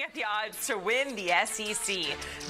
at the odds to win the SEC.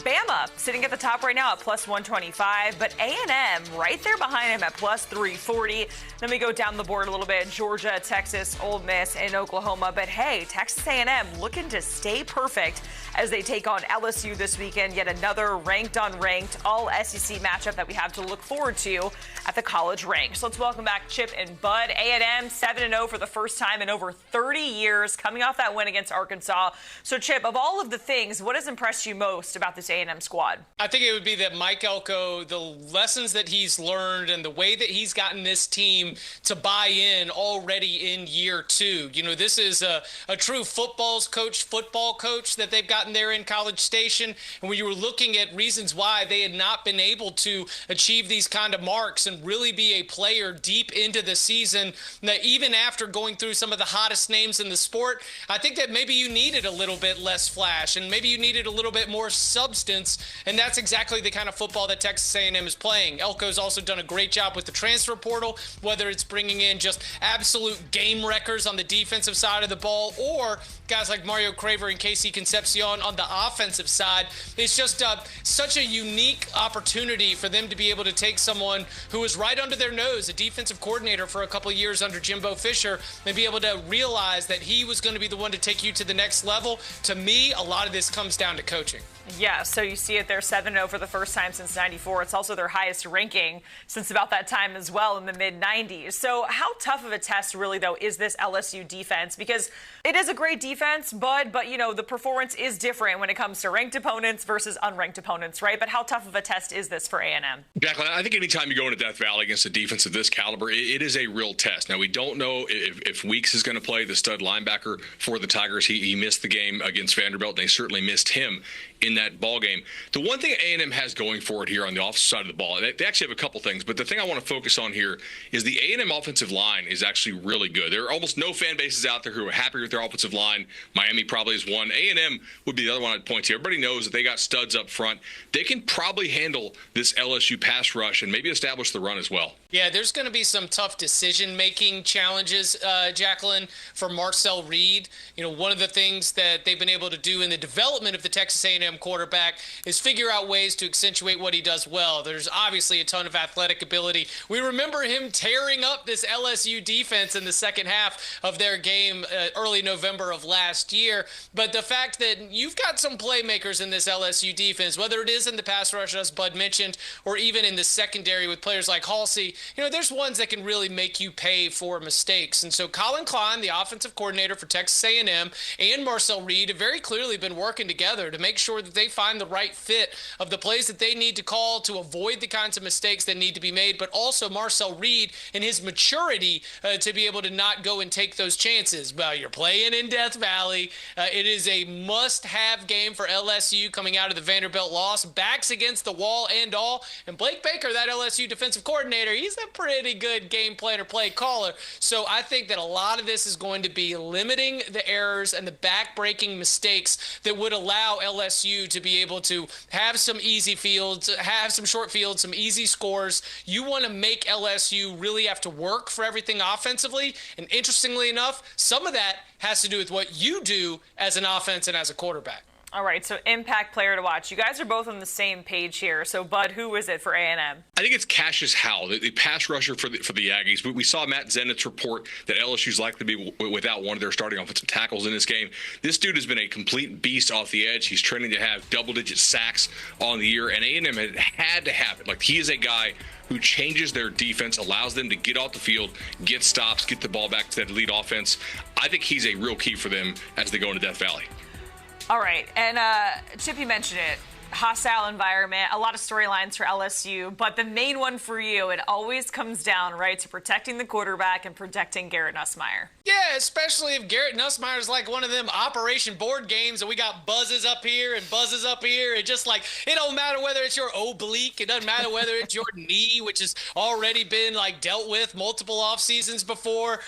Bama sitting at the top right now at plus 125, but A&M right there behind him at plus 340. Then we go down the board a little bit. Georgia, Texas, Ole Miss, and Oklahoma. But hey, Texas A&M looking to stay perfect as they take on LSU this weekend. Yet another ranked on ranked all SEC matchup that we have to look forward to at the college ranks. So let's welcome back Chip and Bud. A&M 7-0 for the first time in over 30 years, coming off that win against Arkansas. So Chip, of all of the things, what has impressed you most about this A&M squad? I think it would be that Mike Elko, the lessons that he's learned and the way that he's gotten this team to buy in already in year two. You know, this is a true football coach that they've gotten there in College Station. And when you were looking at reasons why they had not been able to achieve these kind of marks and really be a player deep into the season, that even after going through some of the hottest names in the sport, I think that maybe you needed a little bit less flash and maybe you needed a little bit more substance. And that's exactly the kind of football that Texas A&M is playing. Elko's also done a great job with the transfer portal, whether it's bringing in just absolute game wreckers on the defensive side of the ball or guys like Mario Craver and Casey Concepcion on the offensive side. It's just such a unique opportunity for them to be able to take someone who was right under their nose, a defensive coordinator for a couple of years under Jimbo Fisher, and be able to realize that he was going to be the one to take you to the next level. To me, a lot of this comes down to coaching. Yeah, so you see it there 7-0 for the first time since 94. It's also their highest ranking since about that time as well in the mid-90s. So how tough of a test really, though, is this LSU defense? Because it is a great defense, but you know, the performance is different when it comes to ranked opponents versus unranked opponents, right? But how tough of a test is this for A&M? Jacqueline, I think anytime you go into Death Valley against a defense of this caliber, it is a real test. Now, we don't know if Weeks is going to play, the stud linebacker for the Tigers. He missed the game against Vanderbilt, and they certainly missed him in that ball game. The one thing A&M has going for it here on the offensive side of the ball, they actually have a couple things, but the thing I want to focus on here is the A&M offensive line is actually really good. There are almost no fan bases out there who are happy with their offensive line. Miami probably is one. A&M would be the other one I'd point to. Everybody knows that they got studs up front. They can probably handle this LSU pass rush and maybe establish the run as well. Yeah, there's going to be some tough decision-making challenges, Jacqueline, for Marcel Reed. You know, one of the things that they've been able to do in the development of the Texas A&M quarterback is figure out ways to accentuate what he does well. There's obviously a ton of athletic ability. We remember him tearing up this LSU defense in the second half of their game early November of last year. But the fact that you've got some playmakers in this LSU defense, whether it is in the pass rush, as Bud mentioned, or even in the secondary with players like Halsey, you know, there's ones that can really make you pay for mistakes. And so Colin Klein, the offensive coordinator for Texas A&M, and Marcel Reed have very clearly been working together to make sure that they find the right fit of the plays that they need to call to avoid the kinds of mistakes that need to be made, but also Marcel Reed and his maturity to be able to not go and take those chances. Well, you're playing in Death Valley. It is a must-have game for LSU coming out of the Vanderbilt loss. Backs against the wall and all. And Blake Baker, that LSU defensive coordinator, he's a pretty good game planner, play caller. So I think that a lot of this is going to be limiting the errors and the back-breaking mistakes that would allow LSU to be able to have some easy fields, have some short fields, some easy scores. You want to make LSU really have to work for everything offensively. And interestingly enough, some of that has to do with what you do as an offense and as a quarterback. All right, so impact player to watch. You guys are both on the same page here. So, Bud, who is it for A&M? I think it's Cassius Howell, the pass rusher for the Aggies. We saw Matt Zennett's report that LSU's likely to be without one of their starting offensive tackles in this game. This dude has been a complete beast off the edge. He's training to have double-digit sacks on the year, and A&M had to have it. Like, he is a guy who changes their defense, allows them to get off the field, get stops, get the ball back to that elite offense. I think he's a real key for them as they go into Death Valley. All right, and Chip, you mentioned it. Hostile environment, a lot of storylines for LSU, but the main one for you, it always comes down, right, to protecting the quarterback and protecting Garrett Nussmeier. Yeah, especially if Garrett Nussmeier is like one of them Operation Board games and we got buzzes up here and buzzes up here. It just like, it don't matter whether it's your oblique, it doesn't matter whether it's your knee, which has already been like dealt with multiple off seasons before.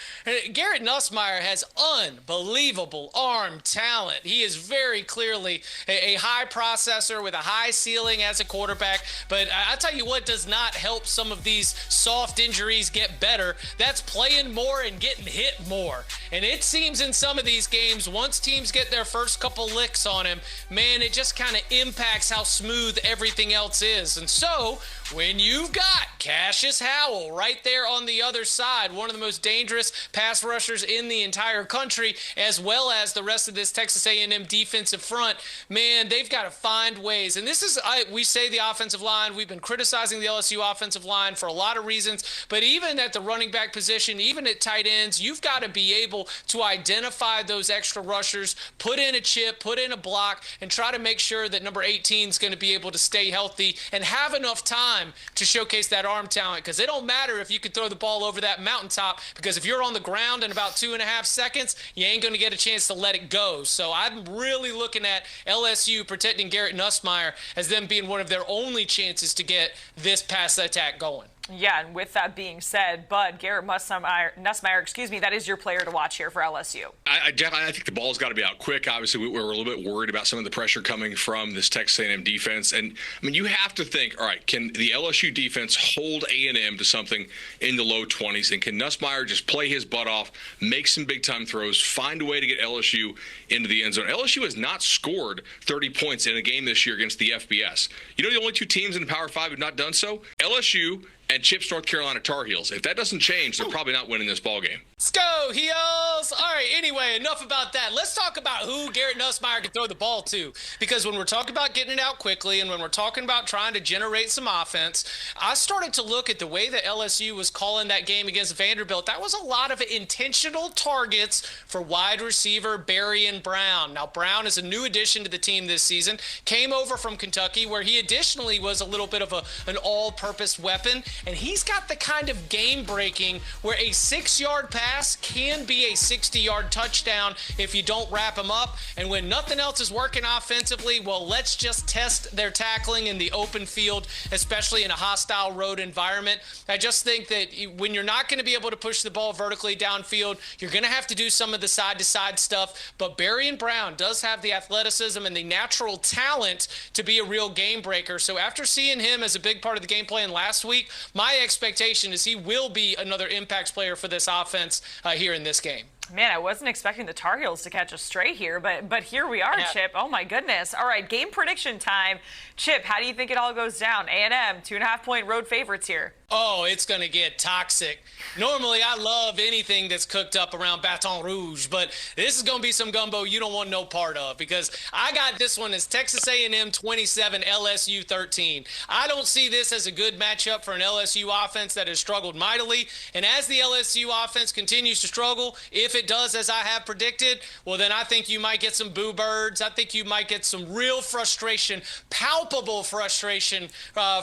Garrett Nussmeier has unbelievable arm talent. He is very clearly a high processor with with a high ceiling as a quarterback. But I'll tell you what does not help some of these soft injuries get better. That's playing more and getting hit more. And it seems in some of these games, once teams get their first couple licks on him, man, it just kind of impacts how smooth everything else is. And so when you've got Cassius Howell right there on the other side, one of the most dangerous pass rushers in the entire country, as well as the rest of this Texas A&M defensive front, man, they've got to find ways. And this is, we say the offensive line, we've been criticizing the LSU offensive line for a lot of reasons, but even at the running back position, even at tight ends, you've got to be able to identify those extra rushers, put in a chip, put in a block, and try to make sure that number 18 is going to be able to stay healthy and have enough time to showcase that arm talent, because it don't matter if you can throw the ball over that mountaintop, because if you're on the ground in about 2.5 seconds, you ain't going to get a chance to let it go. So I'm really looking at LSU protecting Garrett Nussmeier as them being one of their only chances to get this pass attack going. Yeah, and with that being said, Bud, Garrett Nussmeier, that is your player to watch here for LSU. I think the ball's got to be out quick. Obviously, we're a little bit worried about some of the pressure coming from this Texas A&M defense. And, I mean, you have to think, all right, can the LSU defense hold A&M to something in the low 20s? And can Nussmeier just play his butt off, make some big-time throws, find a way to get LSU into the end zone? LSU has not scored 30 points in a game this year against the FBS. You know the only two teams in the Power 5 have not done so? LSU and Chip's North Carolina Tar Heels. If that doesn't change, they're probably not winning this ball game. Let's go, Heels! All right, anyway, enough about that. Let's talk about who Garrett Nussmeier can throw the ball to. Because when we're talking about getting it out quickly and when we're talking about trying to generate some offense, I started to look at the way that LSU was calling that game against Vanderbilt. That was a lot of intentional targets for wide receiver Berrien Brown. Now, Brown is a new addition to the team this season, came over from Kentucky, where he additionally was a little bit of an all-purpose weapon. And he's got the kind of game-breaking where a 6-yard pass can be a 60-yard touchdown if you don't wrap him up. And when nothing else is working offensively, well, let's just test their tackling in the open field, especially in a hostile road environment. I just think that when you're not going to be able to push the ball vertically downfield, you're going to have to do some of the side-to-side stuff. But Berrien Brown does have the athleticism and the natural talent to be a real game-breaker. So after seeing him as a big part of the game plan last week, my expectation is he will be another impact player for this offense here in this game. Man, I wasn't expecting the Tar Heels to catch a stray here, but here we are, yeah. Chip. Oh, my goodness. All right, game prediction time. Chip, how do you think it all goes down? A&M, 2.5-point road favorites here. Oh, it's going to get toxic. Normally, I love anything that's cooked up around Baton Rouge, but this is going to be some gumbo you don't want no part of, because I got this one as Texas A&M 27, LSU 13. I don't see this as a good matchup for an LSU offense that has struggled mightily, and as the LSU offense continues to struggle, if it does as I have predicted, well, then I think you might get some boo birds. I think you might get some real frustration, palpable frustration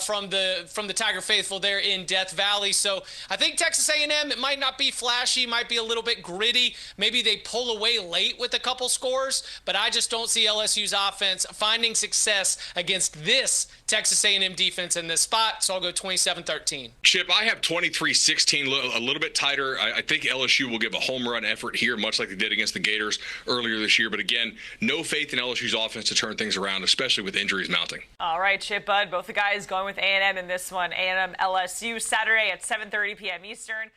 from the Tiger faithful there in Death Valley. So I think Texas A&M, it might not be flashy, might be a little bit gritty. Maybe they pull away late with a couple scores, but I just don't see LSU's offense finding success against this Texas A&M defense in this spot. So I'll go 27-13. Chip, I have 23-16, a little bit tighter. I think LSU will give a home run effort here, much like they did against the Gators earlier this year. But again, no faith in LSU's offense to turn things around, especially with injuries mounting. All right, Chip, Bud, both the guys going with A&M in this one. A&M LSU Saturday at 7:30 p.m. Eastern.